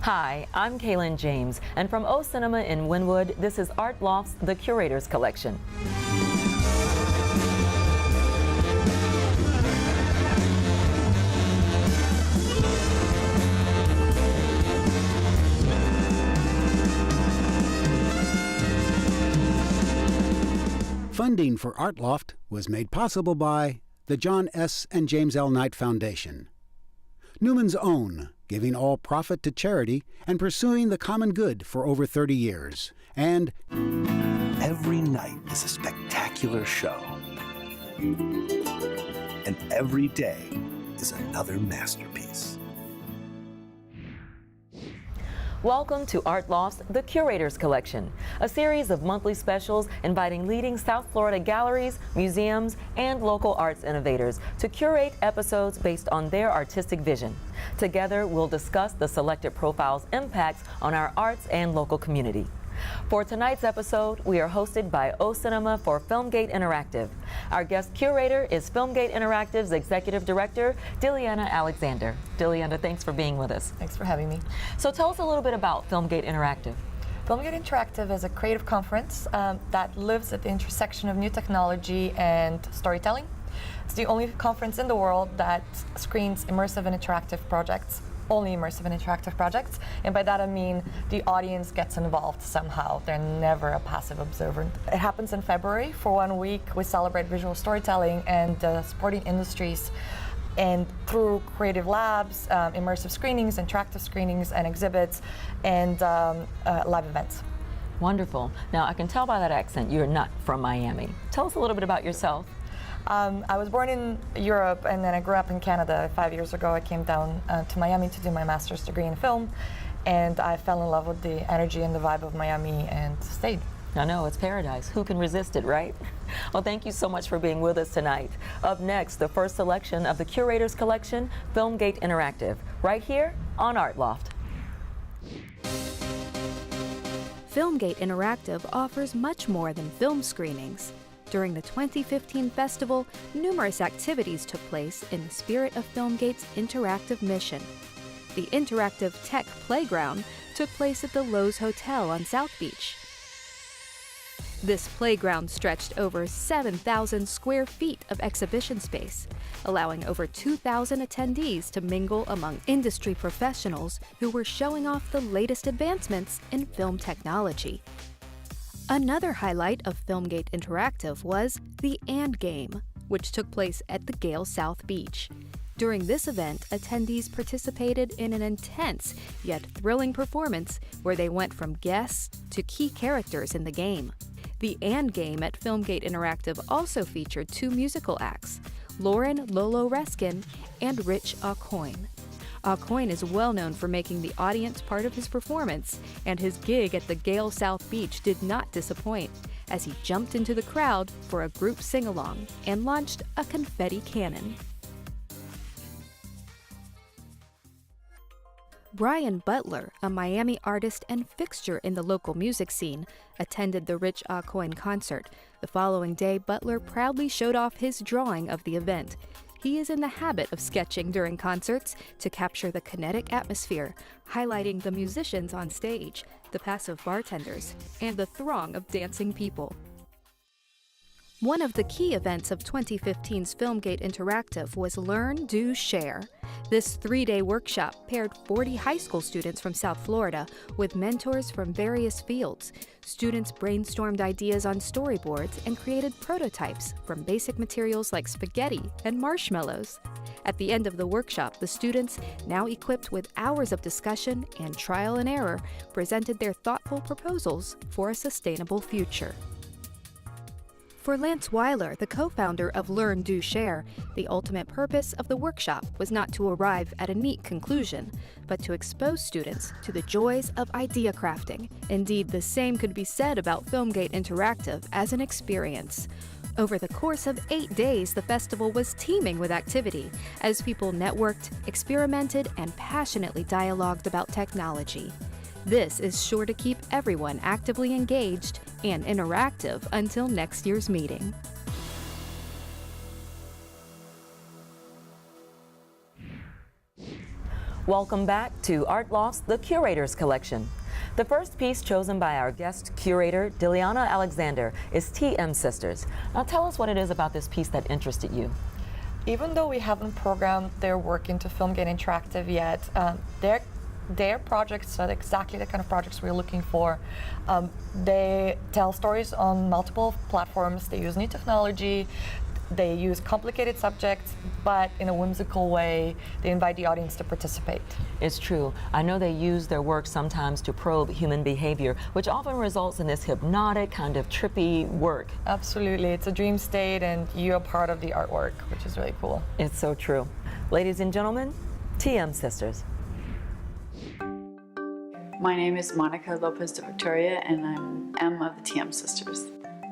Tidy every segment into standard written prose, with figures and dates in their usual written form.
Hi, I'm Kaylin James, and from O Cinema in Wynwood, this is Art Loft's The Curators Collection. Funding for Art Loft was made possible by the John S. and James L. Knight Foundation, Newman's Own, giving all profit to charity and pursuing the common good for over 30 years, and every night is a spectacular show, and every day is another masterpiece. Welcome to Art Loft's The Curators Collection, a series of monthly specials inviting leading South Florida galleries, museums, and local arts innovators to curate episodes based on their artistic vision. Together, we'll discuss the selected profiles' impacts on our arts and local community. For tonight's episode, we are hosted by O Cinema for FilmGate Interactive. Our guest curator is FilmGate Interactive's Executive Director, Diliana Alexander. Diliana, thanks for being with us. Thanks for having me. So tell us a little bit about FilmGate Interactive. FilmGate Interactive is a creative conference that lives at the intersection of new technology and storytelling. It's the only conference in the world that screens immersive and interactive projects. Only immersive and interactive projects, and by that I mean the audience gets involved somehow. They're never a passive observer. It happens in February. For 1 week we celebrate visual storytelling and supporting industries, and through creative labs, immersive screenings, interactive screenings, and exhibits, and live events. Wonderful. Now I can tell by that accent you're not from Miami. Tell us a little bit about yourself. I was born in Europe, and then I grew up in Canada. 5 years ago I came down to Miami to do my master's degree in film, and I fell in love with the energy and the vibe of Miami and stayed. I know, it's paradise. Who can resist it, right? Well, thank you so much for being with us tonight. Up next, the first selection of the Curators Collection, FilmGate Interactive, right here on Art Loft. FilmGate Interactive offers much more than film screenings. During the 2015 festival, numerous activities took place in the spirit of FilmGate's interactive mission. The interactive tech playground took place at the Lowe's Hotel on South Beach. This playground stretched over 7,000 square feet of exhibition space, allowing over 2,000 attendees to mingle among industry professionals who were showing off the latest advancements in film technology. Another highlight of FilmGate Interactive was the And Game, which took place at the Gale South Beach. During this event, attendees participated in an intense yet thrilling performance where they went from guests to key characters in the game. The And Game at FilmGate Interactive also featured two musical acts, Lauren Lolo Reskin and Rich Aucoin. Aucoin is well known for making the audience part of his performance, and his gig at the Gale South Beach did not disappoint, as he jumped into the crowd for a group sing-along and launched a confetti cannon. Brian Butler, a Miami artist and fixture in the local music scene, attended the Rich Aucoin concert. The following day, Butler proudly showed off his drawing of the event. He is in the habit of sketching during concerts to capture the kinetic atmosphere, highlighting the musicians on stage, the passive bartenders, and the throng of dancing people. One of the key events of 2015's FilmGate Interactive was Learn, Do, Share. This 3-day workshop paired 40 high school students from South Florida with mentors from various fields. Students brainstormed ideas on storyboards and created prototypes from basic materials like spaghetti and marshmallows. At the end of the workshop, the students, now equipped with hours of discussion and trial and error, presented their thoughtful proposals for a sustainable future. For Lance Weiler, the co-founder of Learn, Do, Share, the ultimate purpose of the workshop was not to arrive at a neat conclusion, but to expose students to the joys of idea crafting. Indeed, the same could be said about FilmGate Interactive as an experience. Over the course of 8 days, the festival was teeming with activity as people networked, experimented, and passionately dialogued about technology. This is sure to keep everyone actively engaged and interactive until next year's meeting. Welcome back to Art Loft's The Curators Collection. The first piece chosen by our guest curator, Diliana Alexander, is TM Sisters. Now tell us what it is about this piece that interested you. Even though we haven't programmed their work into FilmGate Interactive yet, their projects are exactly the kind of projects we're looking for. They tell stories on multiple platforms, they use new technology, they use complicated subjects, but in a whimsical way, they invite the audience to participate. It's true. I know they use their work sometimes to probe human behavior, which often results in this hypnotic, kind of trippy work. Absolutely. It's a dream state, and you're part of the artwork, which is really cool. It's so true. Ladies and gentlemen, TM Sisters. My name is Monica Lopez de Victoria, and I'm M of the TM Sisters.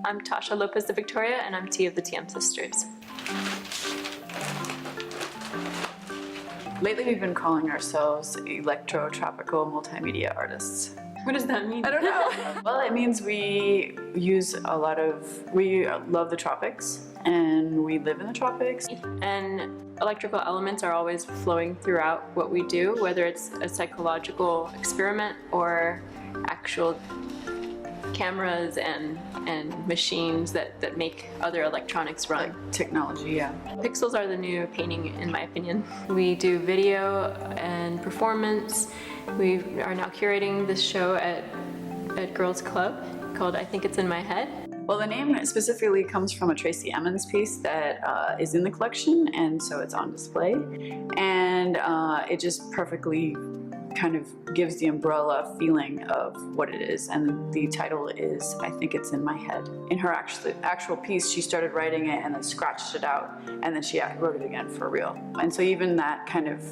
I'm Tasha Lopez de Victoria, and I'm T of the TM Sisters. Lately, we've been calling ourselves electro-tropical multimedia artists. What does that mean? I don't know. Well, it means we love the tropics, and we live in the tropics. And electrical elements are always flowing throughout what we do, whether it's a psychological experiment or actual cameras and machines that make other electronics run. Like technology, yeah. Pixels are the new painting, in my opinion. We do video and performance. We are now curating this show at Girls Club called I Think It's in My Head. Well, the name specifically comes from a Tracy Emmons piece that is in the collection, and so it's on display. And it just perfectly kind of gives the umbrella feeling of what it is, and the title is I Think It's in My Head. In her actual piece, she started writing it and then scratched it out, and then she wrote it again for real. And so even that kind of,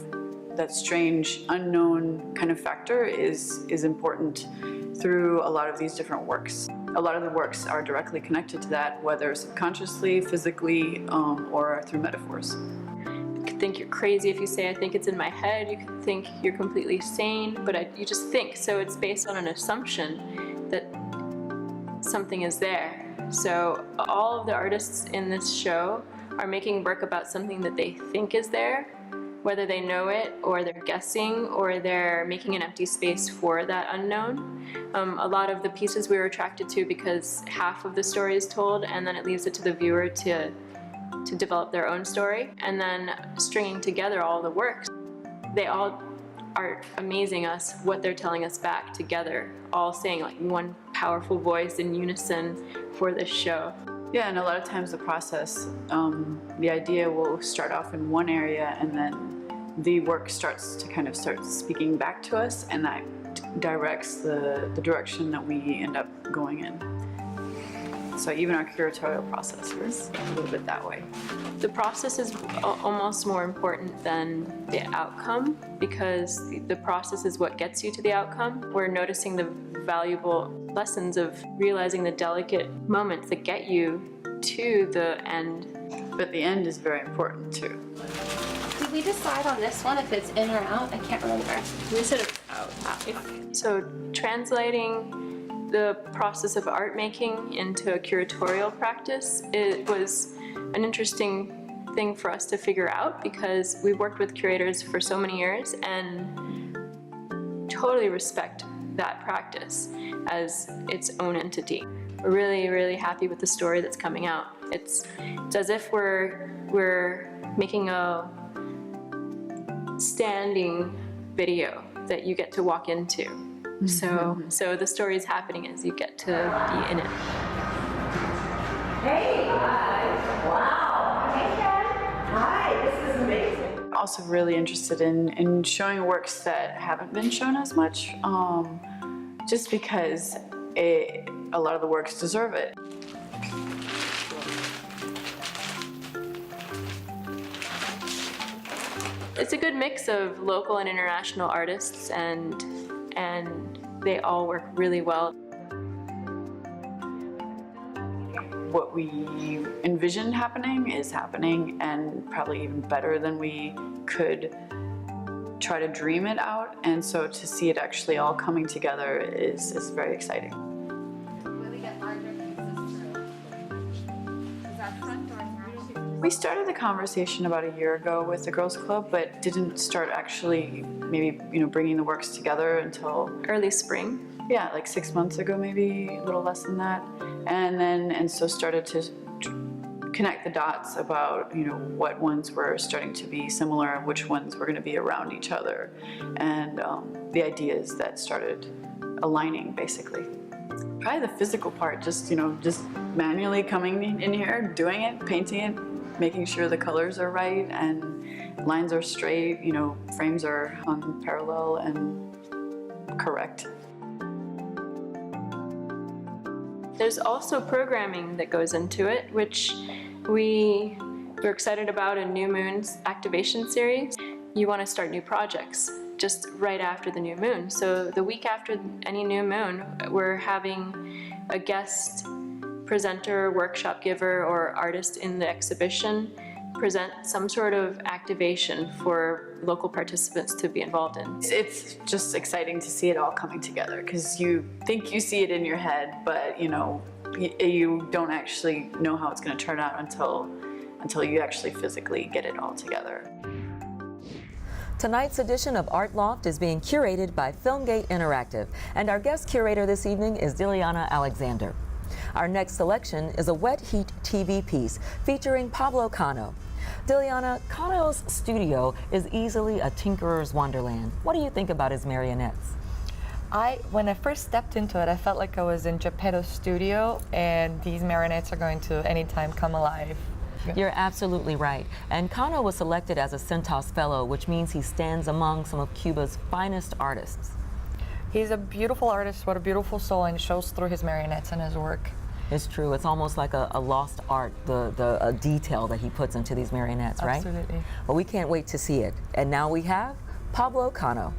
that strange unknown kind of factor is important through a lot of these different works. A lot of the works are directly connected to that, whether subconsciously, physically, or through metaphors. You could think you're crazy if you say I think it's in my head. You could think you're completely sane, but you just think. So it's based on an assumption that something is there. So all of the artists in this show are making work about something that they think is there, whether they know it or they're guessing or they're making an empty space for that unknown. A lot of the pieces we were attracted to because half of the story is told, and then it leaves it to the viewer to develop their own story, and then stringing together all the works. They all are amazing us what they're telling us back together, all saying like one powerful voice in unison for this show. Yeah, and a lot of times the process, the idea will start off in one area, and then the work starts to kind of start speaking back to us, and that directs the direction that we end up going in. So even our curatorial process is a little bit that way. The process is almost more important than the outcome, because the process is what gets you to the outcome. We're noticing the valuable lessons of realizing the delicate moments that get you to the end. But the end is very important too. Did we decide on this one if it's in or out? I can't remember. We said it's out. So translating the process of art making into a curatorial practice, it was an interesting thing for us to figure out, because we worked with curators for so many years and totally respect that practice as its own entity. We're really, really happy with the story that's coming out. It's as if we're making a standing video that you get to walk into. So the story is happening as you get to be in it. Hey guys! Wow! Hey Jen! Hi! This is amazing. Also really interested in showing works that haven't been shown as much, just because a lot of the works deserve it. It's a good mix of local and international artists, and they all work really well. What we envisioned happening is happening, and probably even better than we could try to dream it out. And so to see it actually all coming together is very exciting. Will we get larger pieces through? Is that front or We started the conversation about a year ago with the Girls Club, but didn't start actually maybe, bringing the works together until Early spring. yeah, like 6 months ago, maybe a little less than that. And so started to connect the dots about, what ones were starting to be similar and which ones were going to be around each other. And the ideas that started aligning, basically. Probably the physical part, just manually coming in here, doing it, painting it, making sure the colors are right and lines are straight, frames are hung parallel and correct. There's also programming that goes into it, which we're excited about. A New Moon's activation series. You want to start new projects just right after the new moon. So the week after any new moon, we're having a guest presenter, workshop giver, or artist in the exhibition present some sort of activation for local participants to be involved in. It's just exciting to see it all coming together, because you think you see it in your head, but you don't actually know how it's going to turn out until you actually physically get it all together. Tonight's edition of Art Loft is being curated by FilmGate Interactive, and our guest curator this evening is Diliana Alexander. Our next selection is a wet heat TV piece featuring Pablo Cano. Diliana, Cano's studio is easily a tinkerer's wonderland. What do you think about his marionettes? When I first stepped into it, I felt like I was in Geppetto's studio, and these marionettes are going to anytime come alive. You're absolutely right. And Cano was selected as a Centos Fellow, which means he stands among some of Cuba's finest artists. He's a beautiful artist with a beautiful soul, and it shows through his marionettes and his work. It's true. It's almost like a lost art, the detail that he puts into these marionettes, right? Absolutely. Well, we can't wait to see it. And now we have Pablo Cano.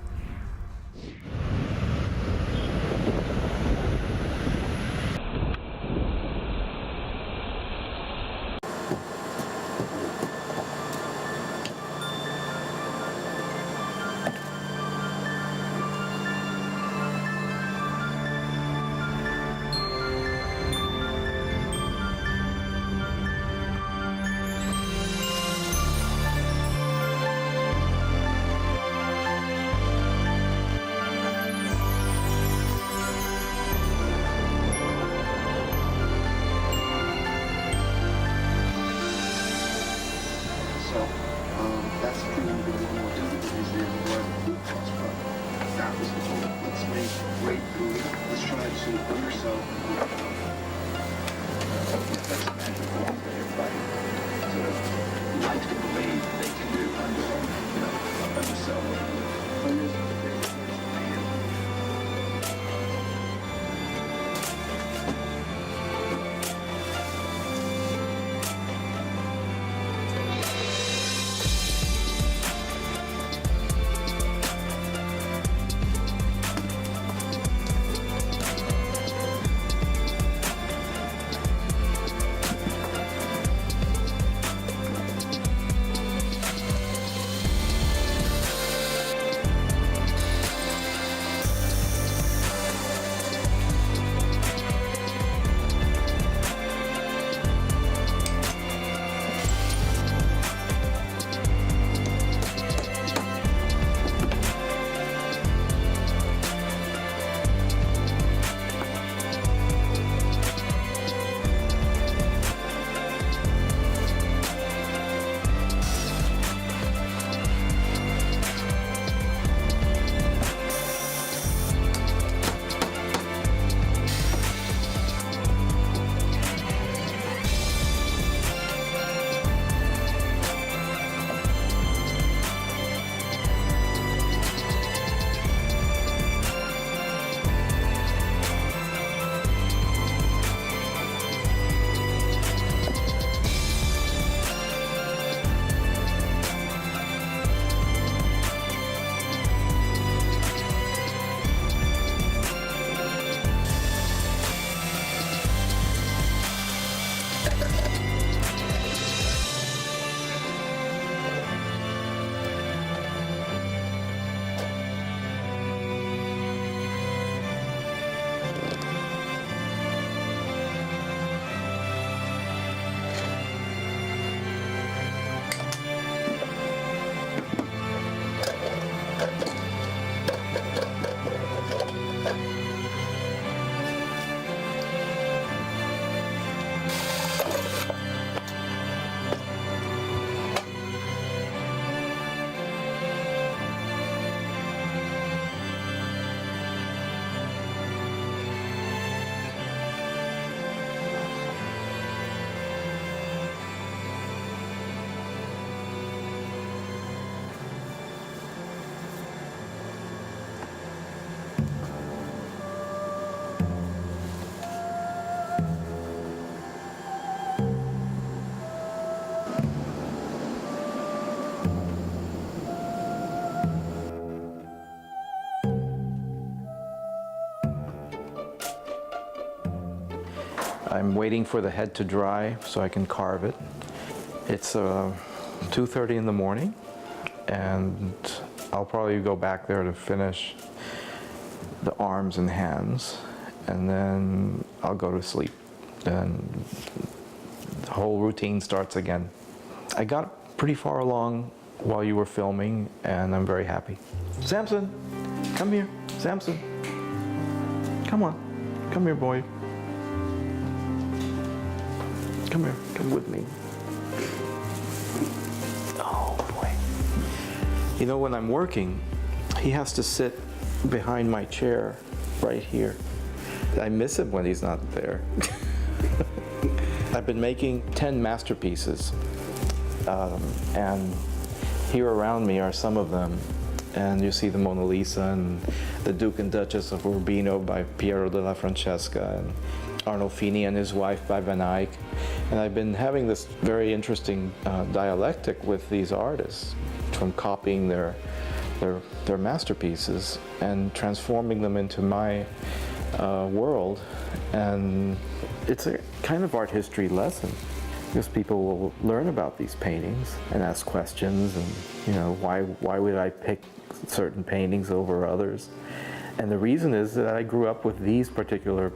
I'm waiting for the head to dry so I can carve it. It's 2:30 in the morning, and I'll probably go back there to finish the arms and hands, and then I'll go to sleep. Then the whole routine starts again. I got pretty far along while you were filming, and I'm very happy. Samson, come here. Samson, come on. Come here, boy. Come here, come with me. Oh boy. You know, when I'm working, he has to sit behind my chair right here. I miss him when he's not there. I've been making 10 masterpieces, and here around me are some of them. And you see the Mona Lisa and the Duke and Duchess of Urbino by Piero della Francesca, and Arnolfini and his wife by Van Eyck. And I've been having this very interesting dialectic with these artists, from copying their masterpieces and transforming them into my world. And it's a kind of art history lesson, because people will learn about these paintings and ask questions, and you know, why would I pick certain paintings over others? And the reason is that I grew up with these particular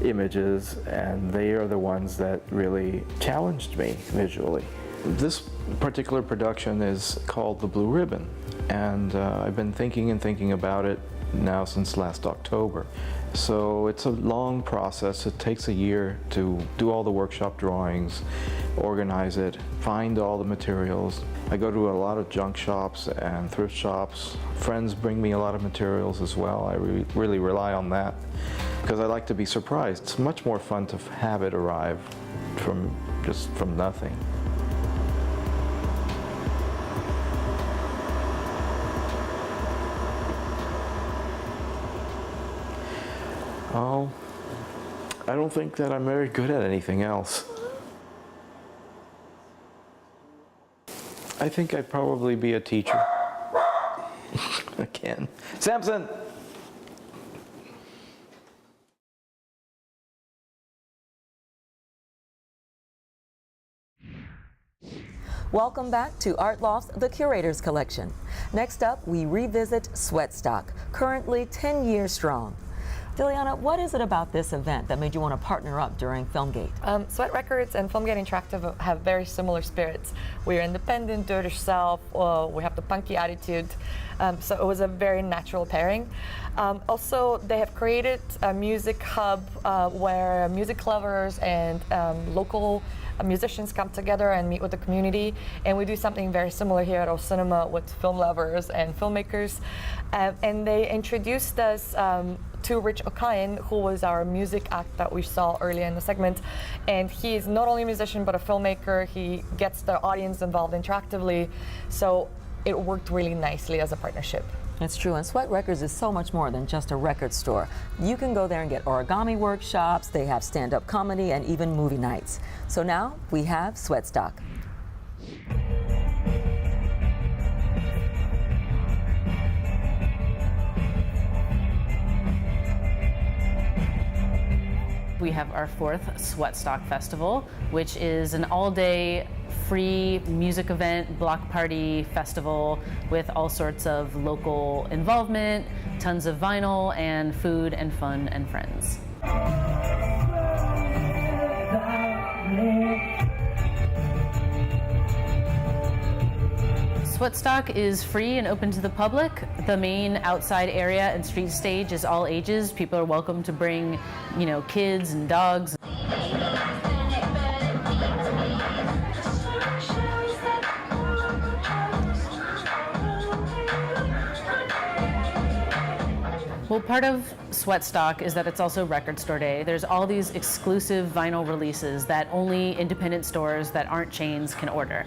images, and they are the ones that really challenged me visually. This particular production is called The Blue Ribbon, and I've been thinking about it now since last October. So it's a long process. It takes a year to do all the workshop drawings, organize it, find all the materials. I go to a lot of junk shops and thrift shops. Friends bring me a lot of materials as well. I really rely on that, because I like to be surprised. It's much more fun to have it arrive from nothing. Oh, I don't think that I'm very good at anything else. I think I'd probably be a teacher. Again. Samson! Welcome back to Art Loft, the Curators Collection. Next up, we revisit Sweatstock, currently 10 years strong. Diliana, what is it about this event that made you want to partner up during FilmGate? Sweat Records and FilmGate Interactive have very similar spirits. We're independent, do it yourself, we have the punky attitude, so it was a very natural pairing. Also, they have created a music hub where music lovers and local musicians come together and meet with the community, and we do something very similar here at O Cinema with film lovers and filmmakers. And they introduced us to Rich Okayan, who was our music act that we saw earlier in the segment. And he is not only a musician, but a filmmaker. He gets the audience involved interactively. So it worked really nicely as a partnership. It's true, and Sweat Records is so much more than just a record store. You can go there and get origami workshops, they have stand-up comedy, and even movie nights. So now we have Sweatstock. We have our 4th Sweatstock Festival, which is an all-day free music event, block party festival with all sorts of local involvement, tons of vinyl and food and fun and friends. Sweatstock is free and open to the public. The main outside area and street stage is all ages. People are welcome to bring, kids and dogs. Well, part of Sweatstock is that it's also record store day. There's all these exclusive vinyl releases that only independent stores that aren't chains can order.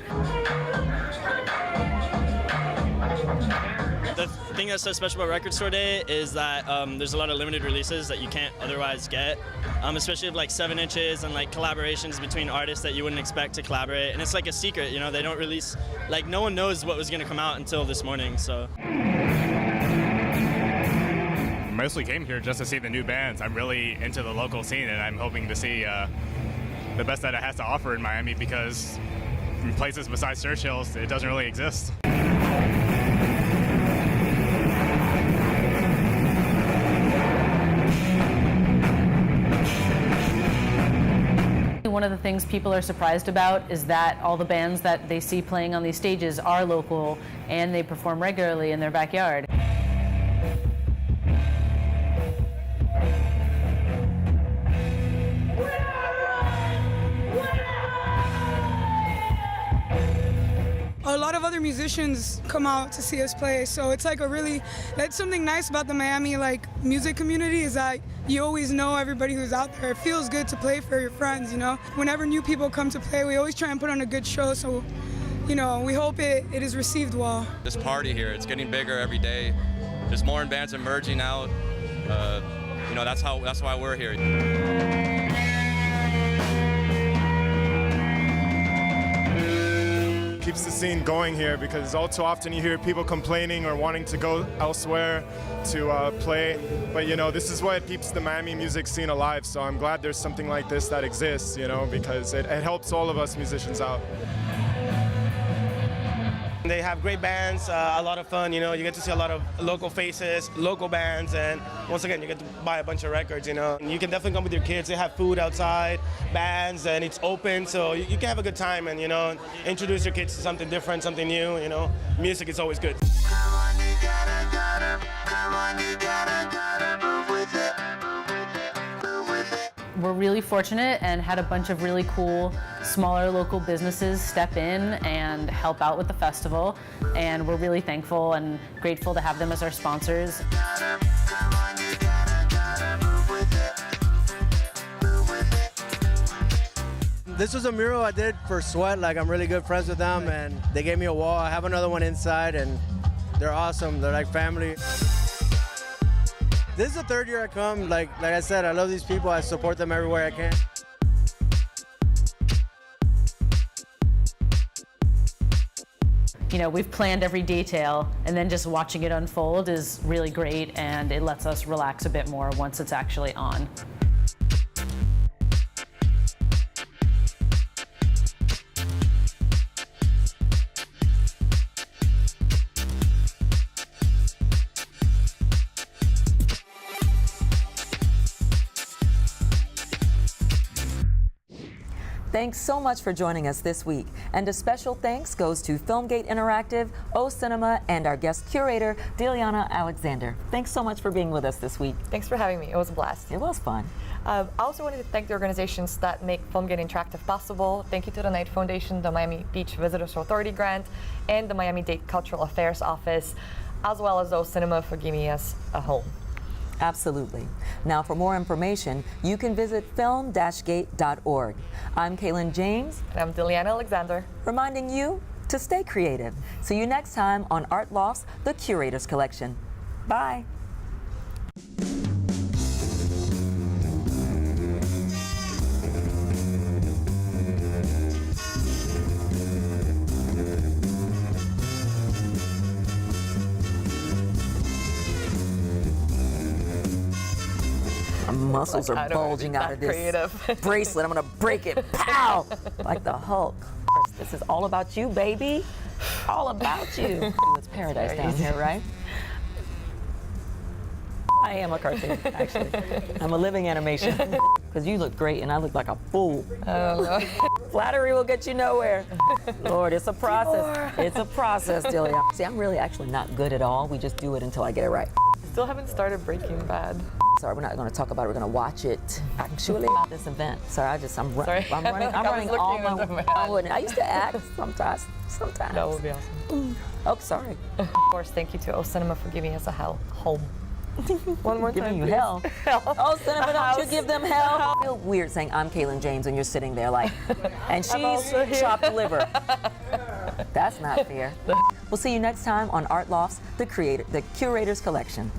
thing that's so special about Record Store Day is that there's a lot of limited releases that you can't otherwise get, especially of like 7 inches and like collaborations between artists that you wouldn't expect to collaborate. And it's like a secret, you know, they don't release, like no one knows what was going to come out until this morning, so. Mostly came here just to see the new bands. I'm really into the local scene, and I'm hoping to see the best that it has to offer in Miami, because in places besides Churchill's, it doesn't really exist. One of the things people are surprised about is that all the bands that they see playing on these stages are local and they perform regularly in their backyard. A lot of other musicians come out to see us play, so it's like that's something nice about the Miami music community, is that you always know everybody who's out there. It feels good to play for your friends, you know. Whenever new people come to play, we always try and put on a good show, so you know, we hope it is received well. This party here, it's getting bigger every day. There's more bands emerging out. You know, that's why we're here. Keeps the scene going here, because all too often you hear people complaining or wanting to go elsewhere to play, but you know, this is what keeps the Miami music scene alive, so I'm glad there's something like this that exists, you know, because it helps all of us musicians out. They have great bands, a lot of fun, you know, you get to see a lot of local faces, local bands, and once again, you get to buy a bunch of records, you know. And you can definitely come with your kids, they have food outside, bands, and it's open, so you can have a good time and, you know, introduce your kids to something different, something new, you know. Music is always good. We're really fortunate and had a bunch of really cool smaller local businesses step in and help out with the festival, and we're really thankful and grateful to have them as our sponsors. This was a mural I did for Sweat. I'm really good friends with them, and they gave me a wall. I have another one inside, and they're awesome. They're like family. This is the 3rd year I come. Like I said, I love these people. I support them everywhere I can. You know, we've planned every detail, and then just watching it unfold is really great, and it lets us relax a bit more once it's actually on. Thanks so much for joining us this week. And a special thanks goes to FilmGate Interactive, O Cinema, and our guest curator, Diliana Alexander. Thanks so much for being with us this week. Thanks for having me. It was a blast. It was fun. I also wanted to thank the organizations that make FilmGate Interactive possible. Thank you to the Knight Foundation, the Miami Beach Visitors Authority Grant, and the Miami-Dade Cultural Affairs Office, as well as O Cinema for giving us a home. Absolutely. Now, for more information, you can visit film-gate.org. I'm Kaylin James. And I'm Diliana Alexander. Reminding you to stay creative. See you next time on Art Loft's The Curators Collection. Bye. My muscles are bulging out of this bracelet. I'm gonna break it. Pow! Like the Hulk. This is all about you, baby. All about you. It's paradise down here, right? I am a cartoon, actually. I'm a living animation. Because you look great and I look like a fool. Oh, no. Flattery will get you nowhere. Lord, it's a process. It's a process, Delia. See, I'm really actually not good at all. We just do it until I get it right. Still haven't started Breaking Bad. Sorry, we're not going to talk about it. We're going to watch it. Actually, about this event. Sorry, I'm running all my own. I used to act sometimes. That would be awesome. Oh, sorry. Of course, thank you to O Cinema for giving us a home. One more time, giving you please. hell. Oh, Cinema, don't you give them hell? I feel weird saying I'm Kaylin James and you're sitting there like, and she's chopped liver. That's not fair. We'll see you next time on Art Loft's The Curators Collection.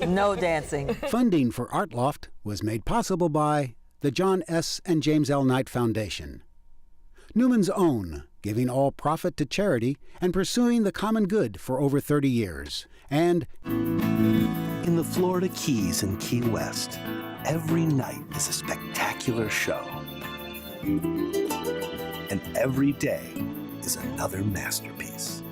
No dancing. Funding for Art Loft was made possible by the John S. and James L. Knight Foundation, Newman's Own, giving all profit to charity and pursuing the common good for over 30 years, and In the Florida Keys and Key West, every night is a spectacular show. And every day is another masterpiece.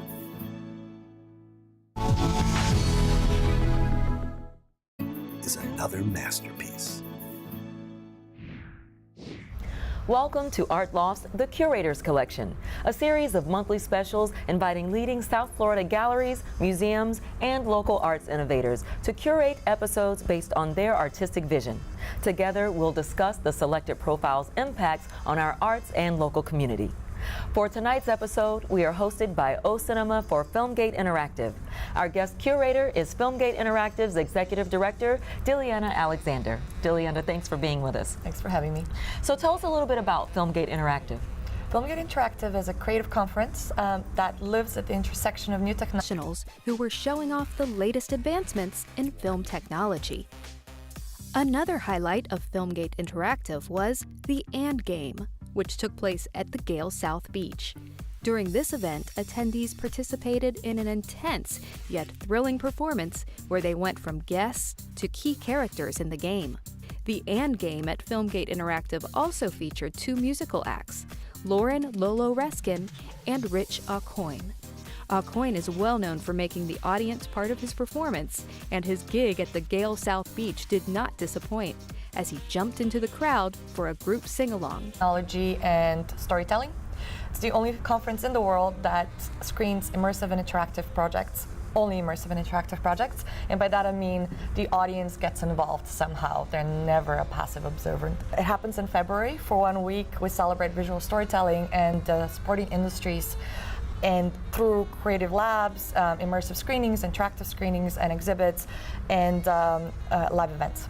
Welcome to Art Loft's The Curators Collection, a series of monthly specials inviting leading South Florida galleries, museums, and local arts innovators to curate episodes based on their artistic vision. Together, we'll discuss the selected profiles' impacts on our arts and local community. For tonight's episode, we are hosted by O Cinema for FilmGate Interactive. Our guest curator is FilmGate Interactive's Executive Director, Diliana Alexander. Diliana, thanks for being with us. Thanks for having me. So tell us a little bit about FilmGate Interactive. FilmGate Interactive is a creative conference that lives at the intersection of new professionals who were showing off the latest advancements in film technology. Another highlight of FilmGate Interactive was the And Game, which took place at the Gale South Beach. During this event, attendees participated in an intense yet thrilling performance where they went from guests to key characters in the game. The And Game at FilmGate Interactive also featured two musical acts, Lauren Lolo Reskin and Rich Aucoin. Aucoin is well known for making the audience part of his performance, and his gig at the Gale South Beach did not disappoint, as he jumped into the crowd for a group sing-along. Technology and storytelling. It's the only conference in the world that screens immersive and interactive projects, only immersive and interactive projects, and by that I mean the audience gets involved somehow. They're never a passive observer. It happens in February. For 1 week, we celebrate visual storytelling and supporting industries, and through creative labs, immersive screenings, interactive screenings, and exhibits, and live events.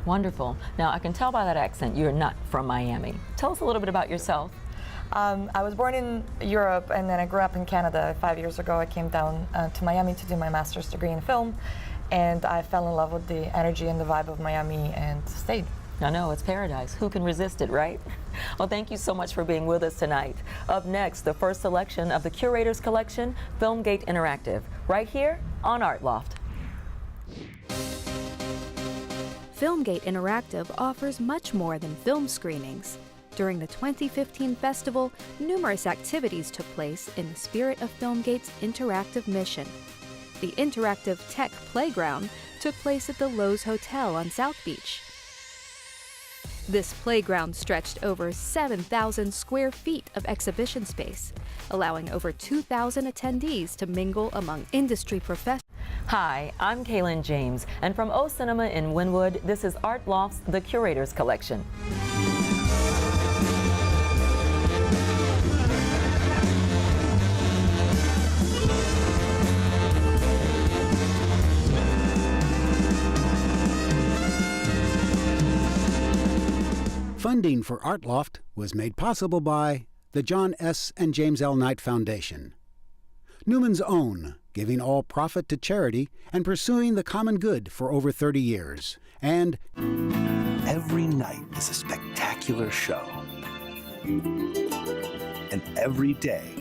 Wonderful. Now, I can tell by that accent you're not from Miami. Tell us a little bit about yourself. I was born in Europe, and then I grew up in Canada. 5 years ago, I came down to Miami to do my master's degree in film, and I fell in love with the energy and the vibe of Miami and stayed. I know, it's paradise. Who can resist it, right? Well, thank you so much for being with us tonight. Up next, the first selection of the Curators Collection, FilmGate Interactive, right here on Art Loft. FilmGate Interactive offers much more than film screenings. During the 2015 festival, numerous activities took place in the spirit of FilmGate's interactive mission. The Interactive Tech Playground took place at the Lowe's Hotel on South Beach. This playground stretched over 7,000 square feet of exhibition space, allowing over 2,000 attendees to mingle among industry professionals. Hi, I'm Kaylin James, and from O Cinema in Wynwood, this is Art Loft's The Curators Collection. Funding for Art Loft was made possible by the John S. and James L. Knight Foundation, Newman's Own, giving all profit to charity and pursuing the common good for over 30 years, and Every night is a spectacular show. And every day